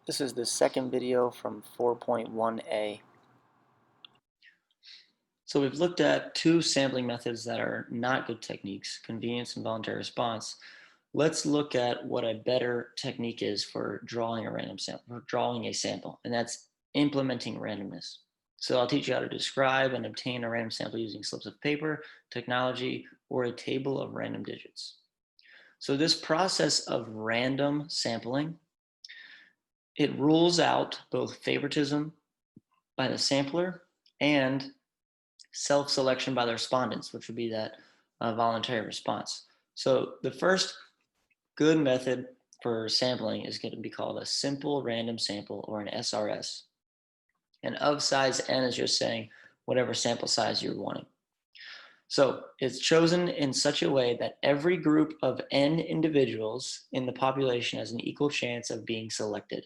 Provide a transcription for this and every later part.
This is the second video from 4.1a. So we've looked at two sampling methods that are not good techniques, convenience and voluntary response. Let's look at what a better technique is for drawing a random sample, for drawing a sample, and that's implementing randomness. So I'll teach you how to describe and obtain a random sample using slips of paper, technology, or a table of random digits. So this process of random sampling, it rules out both favoritism by the sampler and self-selection by the respondents, which would be that voluntary response. So the first good method for sampling is going to be called a simple random sample, or an SRS. And of size n is just saying whatever sample size you're wanting. So it's chosen in such a way that every group of n individuals in the population has an equal chance of being selected.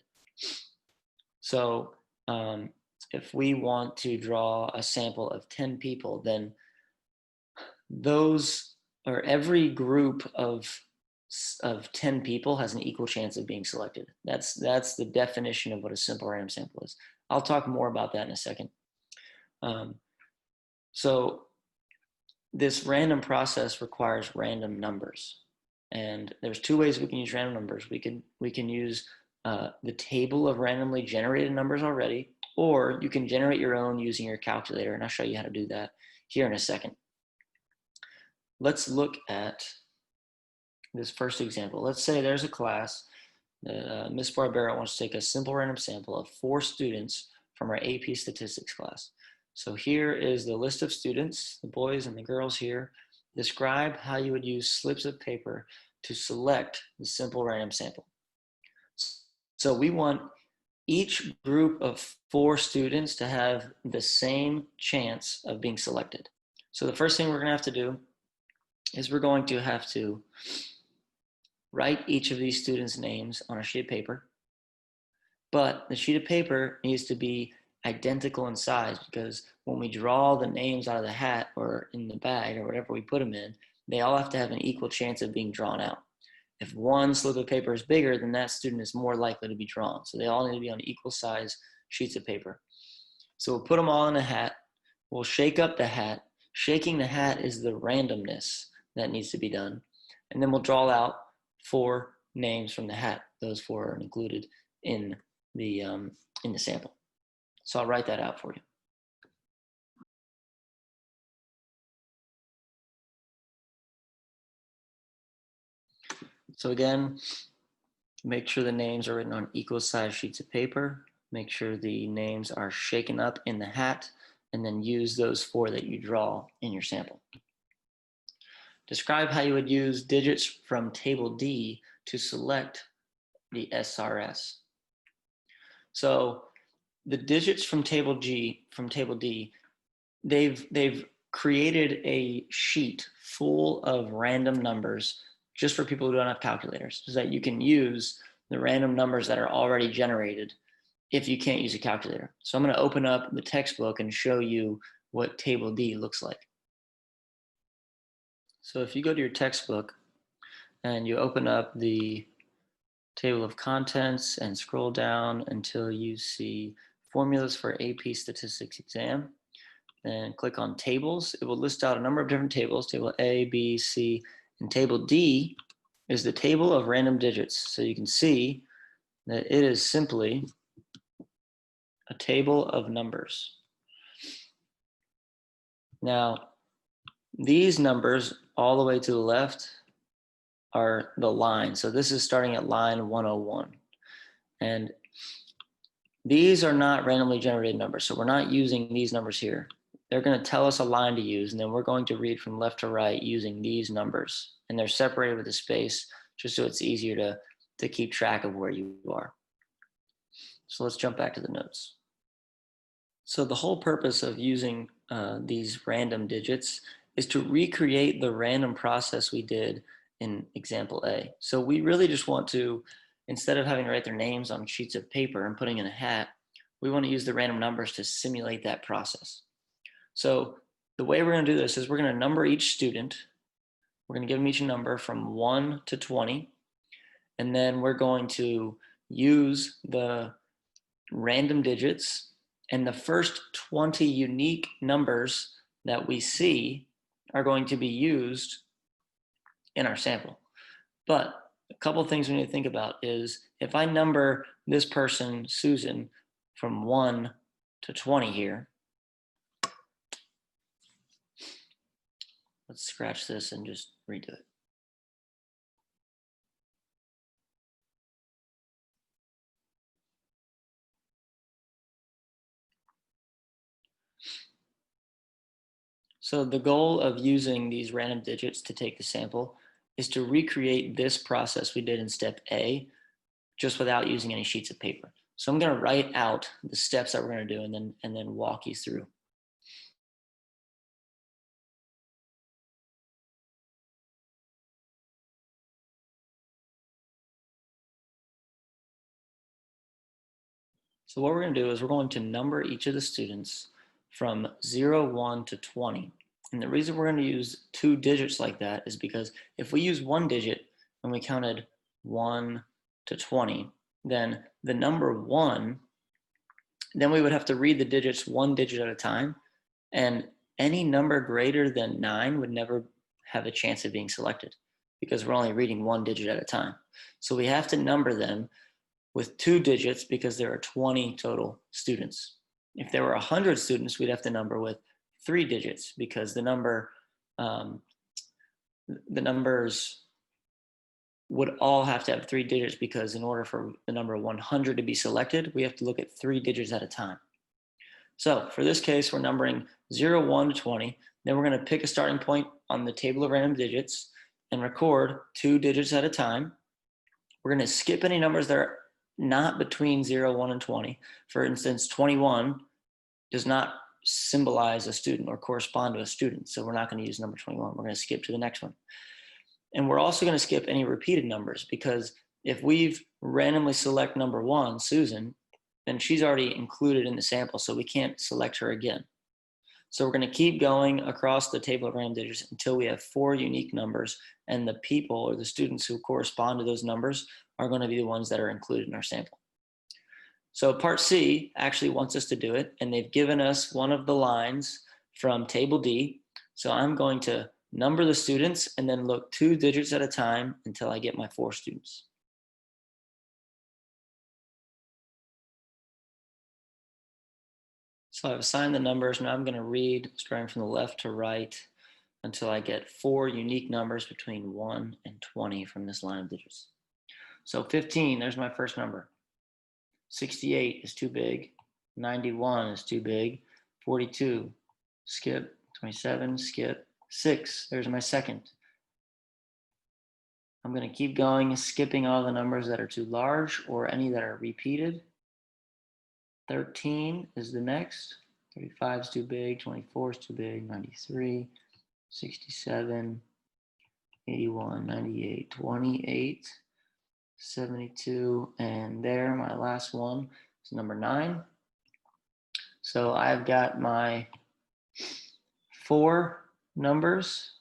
So if we want to draw a sample of 10 people, then every group of 10 people has an equal chance of being selected. That's the definition of what a simple random sample is. I'll talk more about that in a second. So this random process requires random numbers, and there's two ways we can use random numbers. We can use the table of randomly generated numbers already, or you can generate your own using your calculator, and I'll show you how to do that here in a second. Let's look at this first example. Let's say there's a class that Ms. Barbera wants to take a simple random sample of 4 students from our AP statistics class. So here is the list of students, the boys and the girls here. Describe how you would use slips of paper to select the simple random sample. So we want each group of 4 students to have the same chance of being selected. So the first thing we're going to have to do is we're going to have to write each of these students' names on a sheet of paper, but the sheet of paper needs to be identical in size, because when we draw the names out of the hat or in the bag or whatever we put them in, they all have to have an equal chance of being drawn out. If one slip of paper is bigger, then that student is more likely to be drawn. So they all need to be on equal size sheets of paper. So we'll put them all in a hat. We'll shake up the hat. Shaking the hat is the randomness that needs to be done. And then we'll draw out 4 names from the hat. Those 4 are included in the sample. So I'll write that out for you. So again, make sure the names are written on equal size sheets of paper. Make sure the names are shaken up in the hat, and then use those 4 that you draw in your sample. Describe how you would use digits from table D to select the SRS. So the digits from table D, they've created a sheet full of random numbers just for people who don't have calculators, so that you can use the random numbers that are already generated if you can't use a calculator. So I'm going to open up the textbook and show you what table D looks like. So if you go to your textbook and you open up the table of contents and scroll down until you see formulas for AP statistics exam, then click on tables. It will list out a number of different tables, table A, B, C, and table D is the table of random digits. So you can see that it is simply a table of numbers. Now, these numbers all the way to the left are the line. So this is starting at line 101. And these are not randomly generated numbers. So we're not using these numbers here. They're going to tell us a line to use, and then we're going to read from left to right using these numbers. And they're separated with a space just so it's easier to keep track of where you are. So let's jump back to the notes. So the whole purpose of using these random digits is to recreate the random process we did in example A. So we really just want to, instead of having to write their names on sheets of paper and putting in a hat, we want to use the random numbers to simulate that process. So the way we're going to do this is we're going to number each student. We're going to give them each a number from 1 to 20. And then we're going to use the random digits, and the first 20 unique numbers that we see are going to be used in our sample. But a couple of things we need to think about is if I number this person, Susan, from 1 to 20 here, let's scratch this and just redo it. So the goal of using these random digits to take the sample is to recreate this process we did in step A, just without using any sheets of paper. So I'm going to write out the steps that we're going to do and then walk you through. So what we're going to do is we're going to number each of the students from 0, 1 to 20. And the reason we're going to use 2 digits like that is because if we use 1 digit and we counted 1 to 20, then the number 1, then we would have to read the digits 1 digit at a time. And any number greater than 9 would never have a chance of being selected because we're only reading 1 digit at a time. So we have to number them with 2 digits because there are 20 total students. If there were 100 students, we'd have to number with 3 digits because the numbers would all have to have 3 digits because in order for the number 100 to be selected, we have to look at 3 digits at a time. So for this case, we're numbering 0, 1 to 20. Then we're going to pick a starting point on the table of random digits and record 2 digits at a time. We're going to skip any numbers that are not between 0, 1, and 20. For instance, 21 does not symbolize a student or correspond to a student. So we're not going to use number 21. We're going to skip to the next one. And we're also going to skip any repeated numbers because if we've randomly select number 1, Susan, then she's already included in the sample, so we can't select her again. So we're going to keep going across the table of random digits until we have 4 unique numbers, and the people or the students who correspond to those numbers are going to be the ones that are included in our sample. So part C actually wants us to do it, and they've given us one of the lines from table D. So I'm going to number the students and then look 2 digits at a time until I get my 4 students. So I've assigned the numbers. Now I'm going to read starting from the left to right until I get 4 unique numbers between 1 and 20 from this line of digits. So 15, there's my first number. 68 is too big. 91 is too big. 42, skip. 27, skip. 6, there's my second. I'm going to keep going, skipping all the numbers that are too large or any that are repeated. 13 is the next. 35 is too big. 24 is too big. 93, 67, 81, 98, 28, 72, and there, my last one is number 9. So I've got my 4 numbers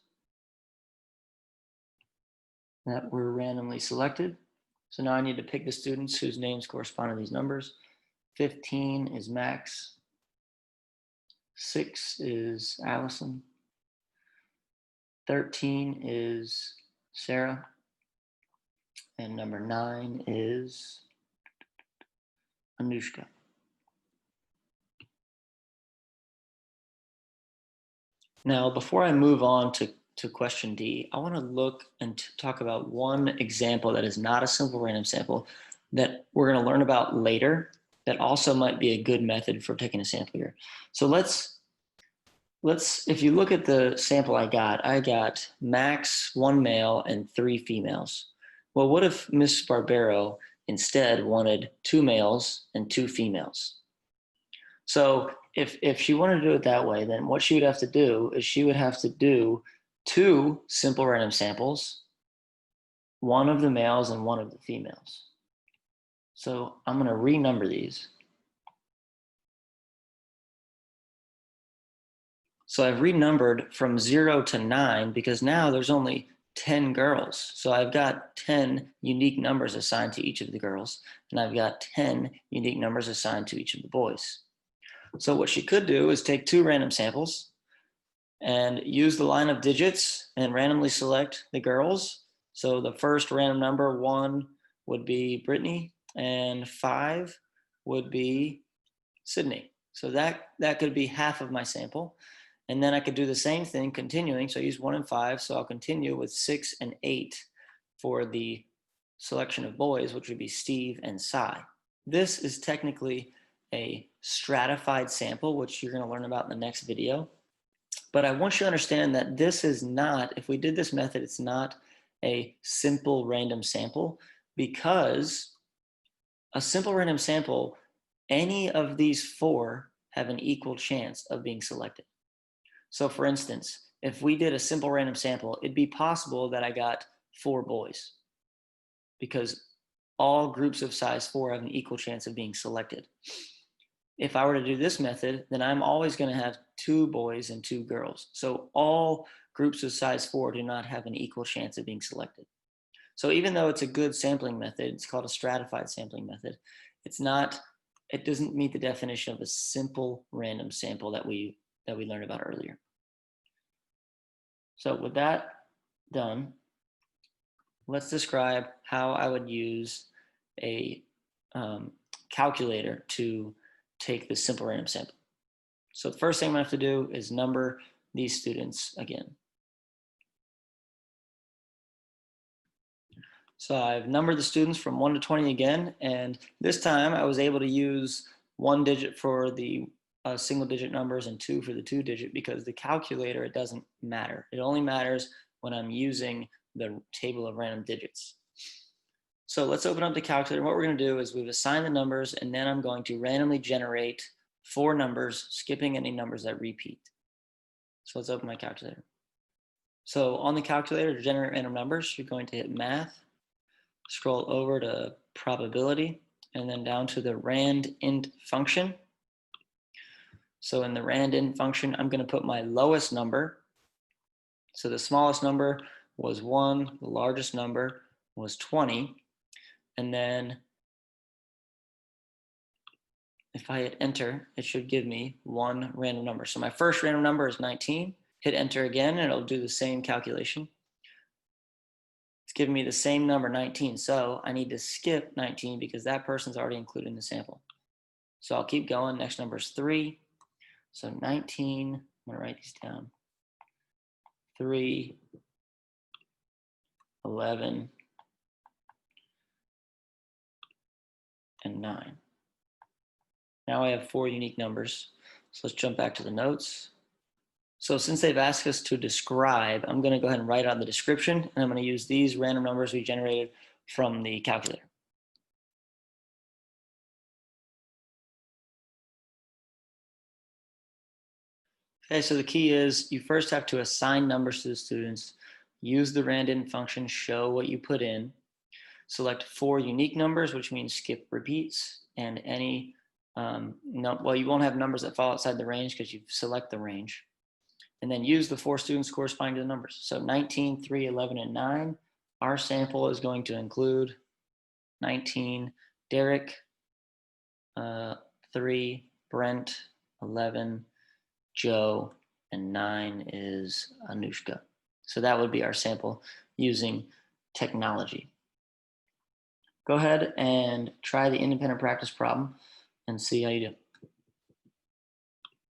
that were randomly selected. So now I need to pick the students whose names correspond to these numbers. 15 is Max. 6 is Allison. 13 is Sarah. And number 9 is Anushka. Now, before I move on to question D, I want to look and talk about one example that is not a simple random sample that we're going to learn about later that also might be a good method for taking a sample here. So let's if you look at the sample I got Max, 1 male, and 3 females. Well, what if Miss Barbero instead wanted 2 males and 2 females? So if she wanted to do it that way, then what she would have to do is she would have to do 2 simple random samples, 1 of the males and 1 of the females. So I'm going to renumber these. So I've renumbered from 0 to 9 because now there's only 10 girls. So I've got 10 unique numbers assigned to each of the girls, and I've got 10 unique numbers assigned to each of the boys. So what she could do is take 2 random samples and use the line of digits and randomly select the girls. So the first random number, 1, would be Brittany, and 5 would be Sydney. So that could be half of my sample. And then I could do the same thing continuing. So I use 1 and 5. So I'll continue with 6 and 8 for the selection of boys, which would be Steve and Cy. This is technically a stratified sample, which you're going to learn about in the next video. But I want you to understand that this is not, if we did this method, it's not a simple random sample, because a simple random sample, any of these 4 have an equal chance of being selected. So for instance, if we did a simple random sample, it'd be possible that I got 4 boys, because all groups of size 4 have an equal chance of being selected. If I were to do this method, then I'm always going to have 2 boys and 2 girls. So all groups of size 4 do not have an equal chance of being selected. So even though it's a good sampling method, it's called a stratified sampling method, it doesn't meet the definition of a simple random sample that we learned about earlier. So with that done, let's describe how I would use a calculator to take the simple random sample. So the first thing I'm going to have to do is number these students again. So I've numbered the students from 1 to 20 again, and this time I was able to use 1 digit for the single digit numbers and 2 for the 2 digit, because the calculator, it doesn't matter. It only matters when I'm using the table of random digits. So let's open up the calculator. What we're going to do is we've assigned the numbers, and then I'm going to randomly generate 4 numbers, skipping any numbers that repeat. So let's open my calculator. So on the calculator, to generate random numbers, you're going to hit Math, scroll over to Probability, and then down to the randint function. So in the randint function, I'm going to put my lowest number. So the smallest number was 1, the largest number was 20. And then if I hit enter, it should give me 1 random number. So my first random number is 19. Hit enter again, and it'll do the same calculation. It's giving me the same number, 19. So I need to skip 19 because that person's already included in the sample. So I'll keep going. Next number is 3. So 19, I'm going to write these down. 3, 11, and 9. Now I have 4 unique numbers. So let's jump back to the notes. So since they've asked us to describe, I'm going to go ahead and write out the description, and I'm going to use these random numbers we generated from the calculator. Okay, so the key is you first have to assign numbers to the students, use the randint function, show what you put in, select 4 unique numbers, which means skip repeats, and any, well, you won't have numbers that fall outside the range because you select the range. And then use the 4 students corresponding to the numbers. So 19, 3, 11, and 9. Our sample is going to include 19, Derek, 3, Brent, 11, Joe, and 9 is Anushka. So that would be our sample using technology. Go ahead and try the independent practice problem and see how you do.